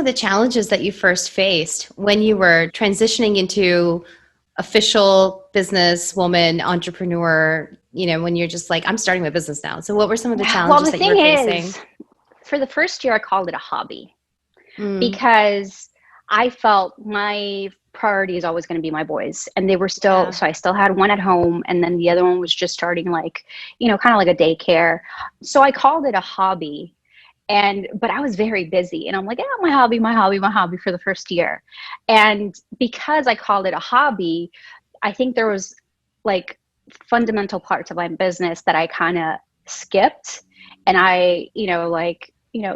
the challenges that you first faced when you were transitioning into official businesswoman, entrepreneur, when you're just like, I'm starting my business now? So what were some of the Well, challenges the that you thing were facing? is, for the first year, I called it a hobby Mm, because I felt my priority is always going to be my boys. And they were still, yeah. so I still had one at home. And then the other one was just starting like, kind of like a daycare. So I called it a hobby. But I was very busy and I'm like, my hobby, my hobby, my hobby for the first year. And because I called it a hobby, I think there was like fundamental parts of my business that I kind of skipped. And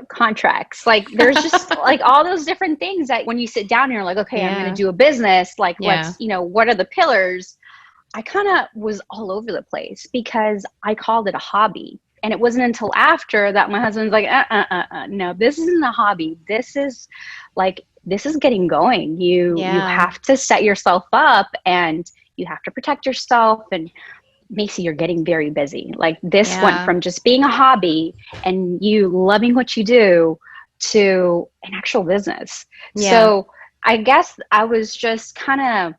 contracts, like there's just like all those different things that when you sit down and you're like, okay, I'm going to Yeah. do a business, like Yeah. what are the pillars? I kind of was all over the place because I called it a hobby. And it wasn't until after that my husband's like, no, this isn't a hobby. This is getting going. You Yeah. have to set yourself up and you have to protect yourself. And Macy, you're getting very busy. Like this went Yeah. from just being a hobby and you loving what you do to an actual business. Yeah. So I guess I was just kind of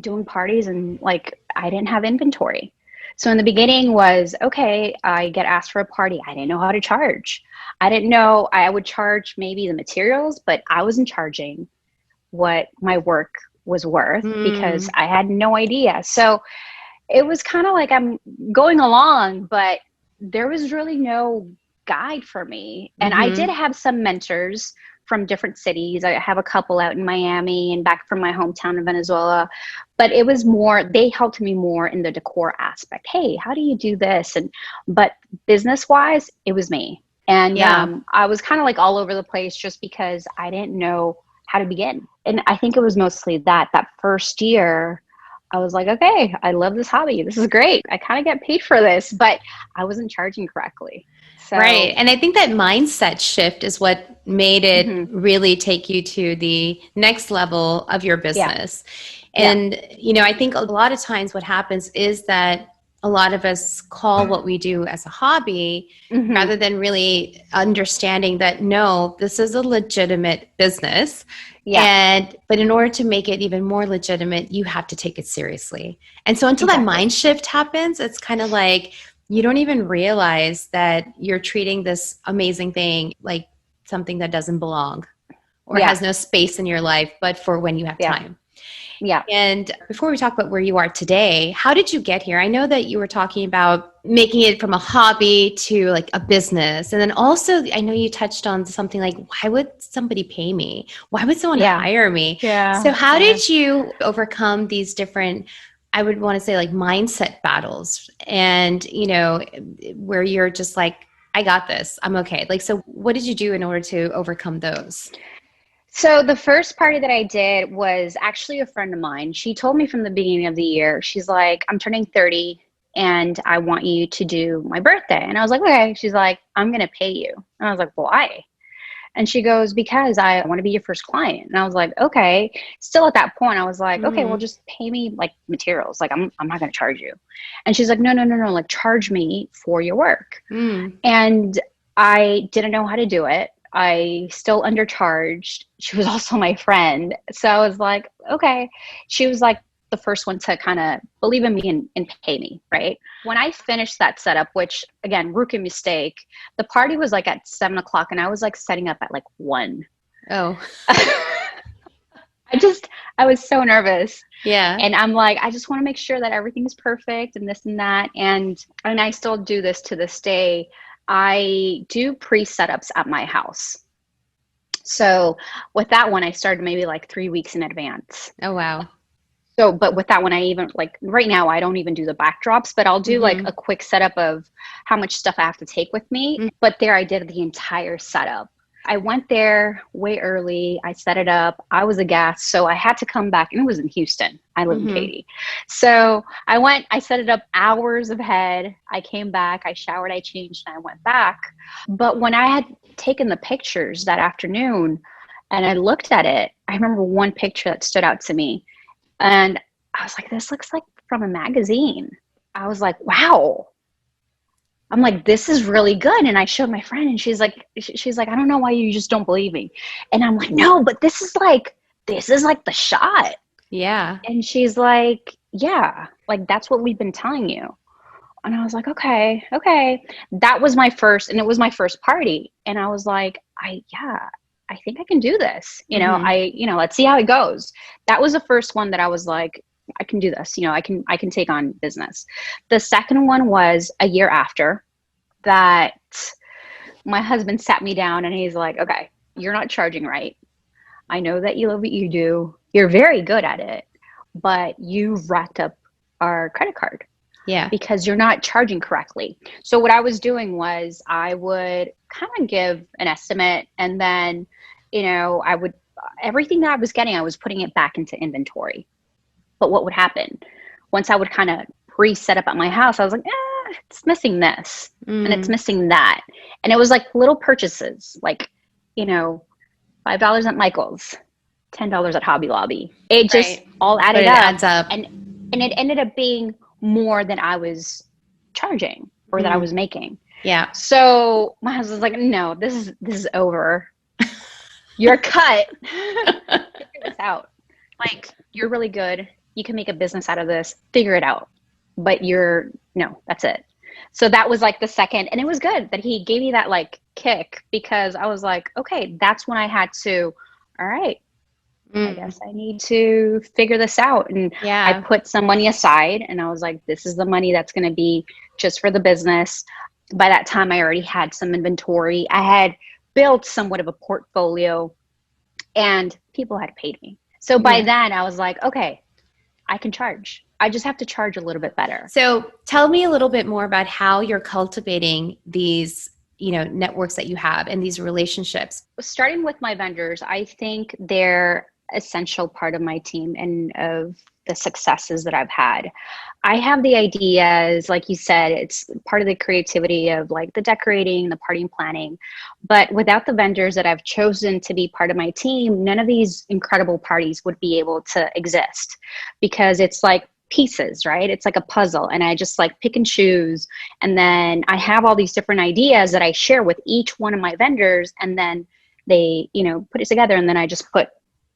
doing parties and like I didn't have inventory. So in the beginning was okay, I get asked for a party. I didn't know how to charge. I didn't know I would charge maybe the materials, but I wasn't charging what my work was worth because Mm, I had no idea. So it was kind of like I'm going along, but there was really no guide for me. And I did mm-hmm. have some mentors from different cities. I have a couple out in Miami and back from my hometown in Venezuela, but it was more, they helped me more in the decor aspect. Hey, how do you do this? But business wise, it was me. And Yeah. I was kind of like all over the place just because I didn't know how to begin. And I think it was mostly that first year I was like, okay, I love this hobby. This is great. I kind of get paid for this, but I wasn't charging correctly. Right. So, And I think that mindset shift is what made it mhm, really take you to the next level of your yeah, business. yeah, And, I think a lot of times what happens is that a lot of us call what we do as a hobby hmm, rather than really understanding that no, this is a legitimate business. yeah, But in order to make it even more legitimate, you have to take it seriously. And so until that exactly. mind shift happens, it's kind of like you don't even realize that you're treating this amazing thing like something that doesn't belong or Yeah, has no space in your life, but for when you have yeah, time. yeah. And before we talk about where you are today, how did you get here? I know that you were talking about making it from a hobby to like a business. And then also, I know you touched on something like, why would somebody pay me? Why would someone Yeah, hire me? yeah, So, how yeah. did you overcome these different, I would want to say, like mindset battles and, where you're just like, I got this, I'm okay. Like, so what did you do in order to overcome those? So the first party that I did was actually a friend of mine. She told me from the beginning of the year, she's like, I'm turning 30 and I want you to do my birthday. And I was like, okay. She's like, I'm going to pay you. And I was like, why? And she goes, because I want to be your first client. And I was like, okay. Still at that point, I was like, okay, well, Mm, just pay me like materials. Like, I'm not going to charge you. And she's like, no, no, no, no. Like, charge me for your work. mm, And I didn't know how to do it. I still undercharged. She was also my friend. So I was like, okay. She was like the first one to kind of believe in me and pay me, right? When I finished that setup, which again, rookie mistake, the party was like at 7 o'clock and I was like setting up at like 1. oh, I was so nervous. yeah. And I'm like, I just want to make sure that everything's perfect and this and that. And I still do this to this day. I do pre-setups at my house. So with that one, I started maybe like 3 weeks in advance. Oh, wow. So, but with that one, I even like right now, I don't even do the backdrops, but I'll do like a Mm-hmm. quick setup of how much stuff I have to take with me. But there I did the entire setup. I went there way early. I set it up. I was a guest. So I had to come back and it was in Houston. I live in Mm-hmm. Katy. So I set it up hours ahead. I came back, I showered, I changed, and I went back. But when I had taken the pictures that afternoon and I looked at it, I remember one picture that stood out to me. And I was like, this looks like from a magazine. I was like, wow, I'm like, this is really good. And I showed my friend and she's like, I don't know why you just don't believe me. And I'm like, no, but this is like the shot. Yeah. And she's like, yeah, like that's what we've been telling you. And I was like, okay, okay. That was my first, and it was my first party. And I was like, I think I can do this. Let's see how it goes. That was the first one that I was like, I can do this. I can take on business. The second one was a year after that. My husband sat me down and he's like, okay, you're not charging right. I know that you love what you do. You're very good at it, but you racked up our credit card. Yeah. Because you're not charging correctly. So what I was doing was I would kind of give an estimate, and then, I would, everything that I was getting, I was putting it back into inventory. But what would happen once I would kind of pre-set up at my house, I was like, it's missing this and it's missing that. And it was like little purchases, like, $5 at Michael's, $10 at Hobby Lobby. It just all added up. Adds up. And it ended up being more than I was charging or that I was making. Yeah. So my husband's like, no, this is over. You're cut. Figure this out. Like, you're really good. You can make a business out of this. Figure it out. But that's it. So that was like the second, and it was good that he gave me that like kick, because I was like, okay, that's when I had to, all right, I guess I need to figure this out. And I put some money aside and I was like, this is the money that's going to be just for the business. By that time, I already had some inventory. I had built somewhat of a portfolio and people had paid me. So by then I was like, okay, I can charge. I just have to charge a little bit better. So tell me a little bit more about how you're cultivating these networks that you have and these relationships. Starting with my vendors, I think they're essential part of my team and of the successes that I've had. I have the ideas, like you said, it's part of the creativity of like the decorating, the party and planning. But without the vendors that I've chosen to be part of my team, none of these incredible parties would be able to exist, because it's like pieces, right? It's like a puzzle, and I just like pick and choose. And then I have all these different ideas that I share with each one of my vendors, and then they, put it together, and then I just put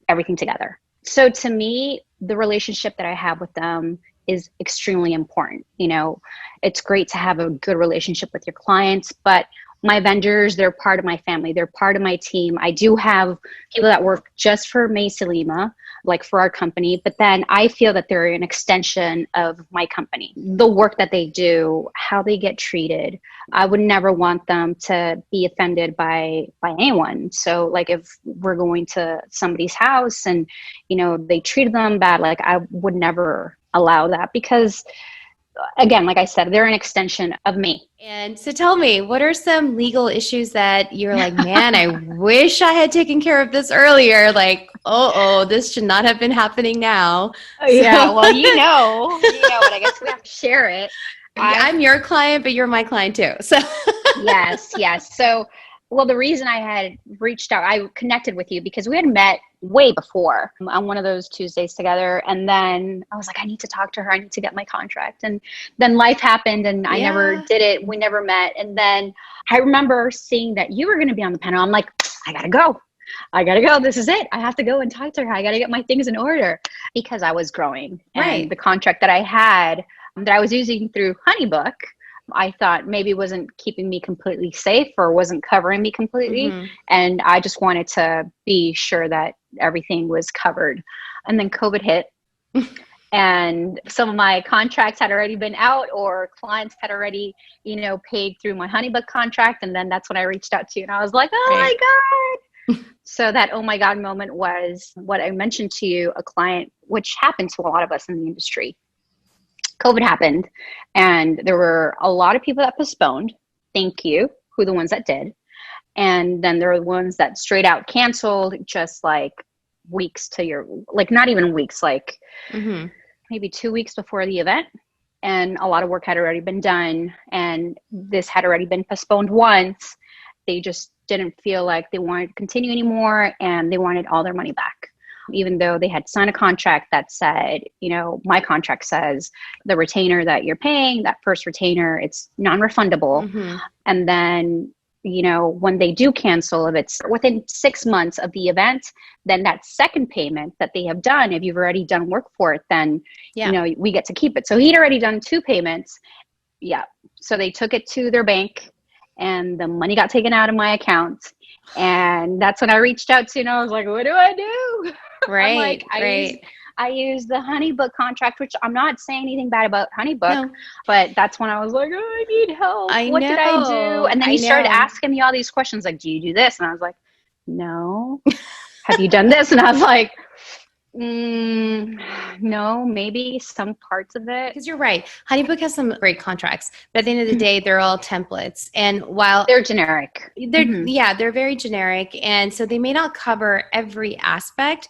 everything together. So to me, the relationship that I have with them is extremely important. It's great to have a good relationship with your clients, but my vendors, they're part of my family. They're part of my team. I do have people that work just for Macy Lima, like for our company, but then I feel that they're an extension of my company. The work that they do, how they get treated, I would never want them to be offended by anyone. So like if we're going to somebody's house and, they treated them bad, like I would never allow that, because again, like I said, they're an extension of me. And so tell me, what are some legal issues that you're like, man, I wish I had taken care of this earlier? Like, this should not have been happening now. Yeah, well, but I guess we have to share it. I'm your client, but you're my client too. So yes. So, well, the reason I had reached out, I connected with you because we had met way before on one of those Tuesdays together. And then I was like, I need to talk to her. I need to get my contract. And then life happened and I never did it. We never met. And then I remember seeing that you were going to be on the panel. I'm like, I got to go. This is it. I have to go and talk to her. I got to get my things in order, because I was growing. Right. And the contract that I had that I was using through HoneyBook, I thought maybe wasn't keeping me completely safe or wasn't covering me completely. Mm-hmm. And I just wanted to be sure that everything was covered. And then COVID hit and some of my contracts had already been out, or clients had already, paid through my HoneyBook contract. And then that's when I reached out to you and I was like, oh my God. So that, oh my God moment was what I mentioned to you, a client, which happened to a lot of us in the industry. COVID happened and there were a lot of people that postponed. Thank you, who the ones that did. And then there were the ones that straight out canceled, just like weeks to not even weeks, like maybe 2 weeks before the event. And a lot of work had already been done and this had already been postponed once. They just didn't feel like they wanted to continue anymore and they wanted all their money back. even though they had signed a contract that said, my contract says the retainer that you're paying, that first retainer, it's non-refundable. Mm-hmm. And then, when they do cancel, if it's within 6 months of the event, then that second payment that they have done, if you've already done work for it, then, we get to keep it. So he'd already done 2 payments. Yeah. So they took it to their bank and the money got taken out of my account. And that's when I reached out to, I was like, what do I do? Right. I'm like, I use the HoneyBook contract, which I'm not saying anything bad about HoneyBook, but that's when I was like, oh, I need help. What did I do? And then he started asking me all these questions like, do you do this? And I was like, no. Have you done this? And I was like, no, maybe some parts of it. Because you're right. HoneyBook has some great contracts, but at the end of the day, they're all templates. And while they're generic, they're very generic. And so they may not cover every aspect.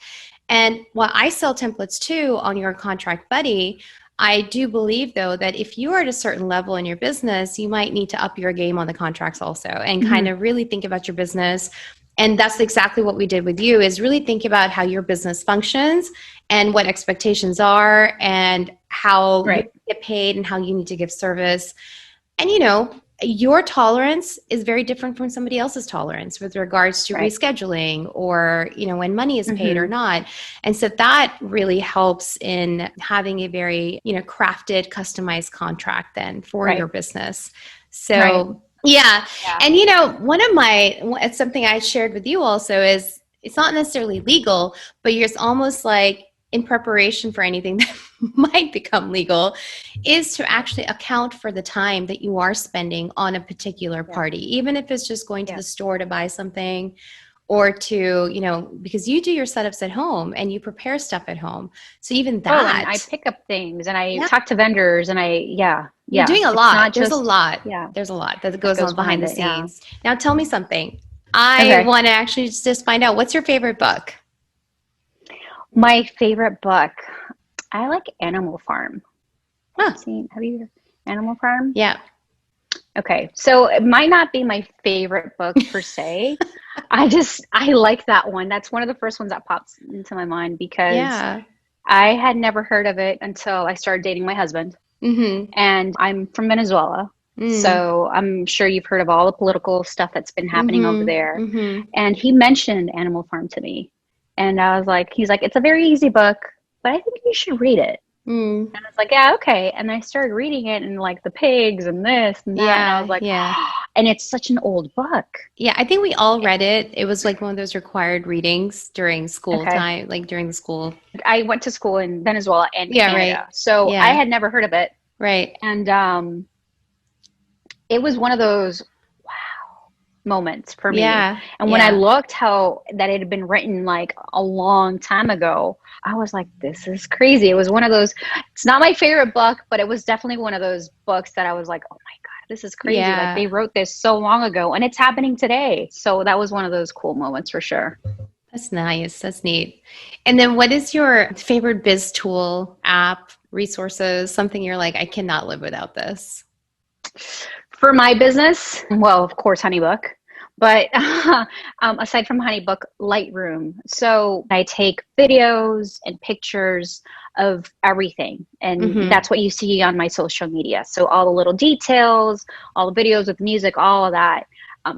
And while I sell templates too on your Contract Buddy, I do believe though that if you are at a certain level in your business, you might need to up your game on the contracts also and kind of really think about your business. And that's exactly what we did with you, is really think about how your business functions and what expectations are and how you get paid and how you need to give service. And, your tolerance is very different from somebody else's tolerance with regards to rescheduling or, when money is paid or not. And so that really helps in having a very, crafted, customized contract then for your business. So Yeah. And, it's something I shared with you also is it's not necessarily legal, but it's almost like in preparation for anything that might become legal is to actually account for the time that you are spending on a particular party, even if it's just going to the store to buy something or to, because you do your setups at home and you prepare stuff at home. So even that. Oh, and I pick up things and I talk to vendors and you're doing a lot. There's a lot. Yeah. There's a lot that goes on behind the scenes. Now tell me something. I want to actually just find out, what's your favorite book? My favorite book. I like Animal Farm. Have you heard Animal Farm? Yeah. Okay. So it might not be my favorite book per se. I like that one. That's one of the first ones that pops into my mind because I had never heard of it until I started dating my husband. Mm-hmm. And I'm from Venezuela. So I'm sure you've heard of all the political stuff that's been happening over there. And he mentioned Animal Farm to me. And I was like, he's like, it's a very easy book, but I think you should read it. And I was like, yeah, okay. And I started reading it and like the pigs and this and that. And I was like, and it's such an old book. Yeah, I think we all read it. It was like one of those required readings during school time, like during the school. I went to school in Venezuela and Canada. Right. So I had never heard of it. Right. And it was one of those moments for me. And when I looked that it had been written like a long time ago, I was like, this is crazy. It was one of those, it's not my favorite book, but it was definitely one of those books that I was like, oh my God, this is crazy. Like they wrote this so long ago and it's happening today. So that was one of those cool moments for sure. That's nice. That's neat. And then what is your favorite biz tool, app, resources, something you're like, I cannot live without this? For my business, well, of course, HoneyBook, but aside from HoneyBook, Lightroom. So I take videos and pictures of everything. And that's what you see on my social media. So all the little details, all the videos with music, all of that.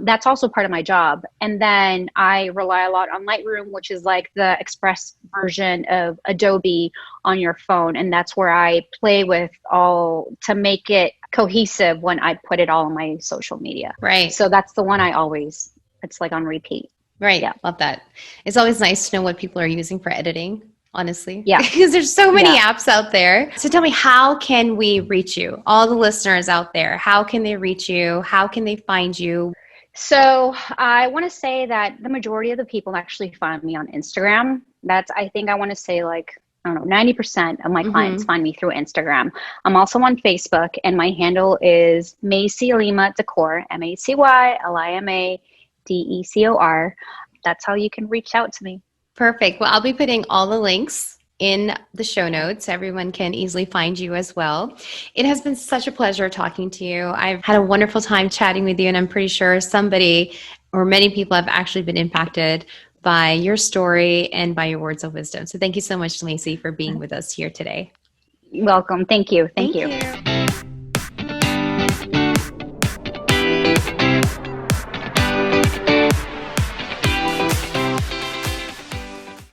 That's also part of my job. And then I rely a lot on Lightroom, which is like the express version of Adobe on your phone. And that's where I play with all to make it cohesive when I put it all on my social media. Right. So that's the one it's like on repeat. Right. Yeah. Love that. It's always nice to know what people are using for editing, honestly. Yeah. Because there's so many apps out there. So tell me, how can we reach you? All the listeners out there, how can they reach you? How can they find you? So I want to say that the majority of the people actually find me on Instagram. I think I want to say like, I don't know, 90% of my clients find me through Instagram. I'm also on Facebook and my handle is Macy Lima Decor, MacyLimaDecor. That's how you can reach out to me. Perfect. Well, I'll be putting all the links in the show notes. Everyone can easily find you as well. It has been such a pleasure talking to you. I've had a wonderful time chatting with you, and I'm pretty sure somebody or many people have actually been impacted by your story and by your words of wisdom. So thank you so much, Lacey, for being with us here today. Welcome. Thank you. Thank Thank you. you.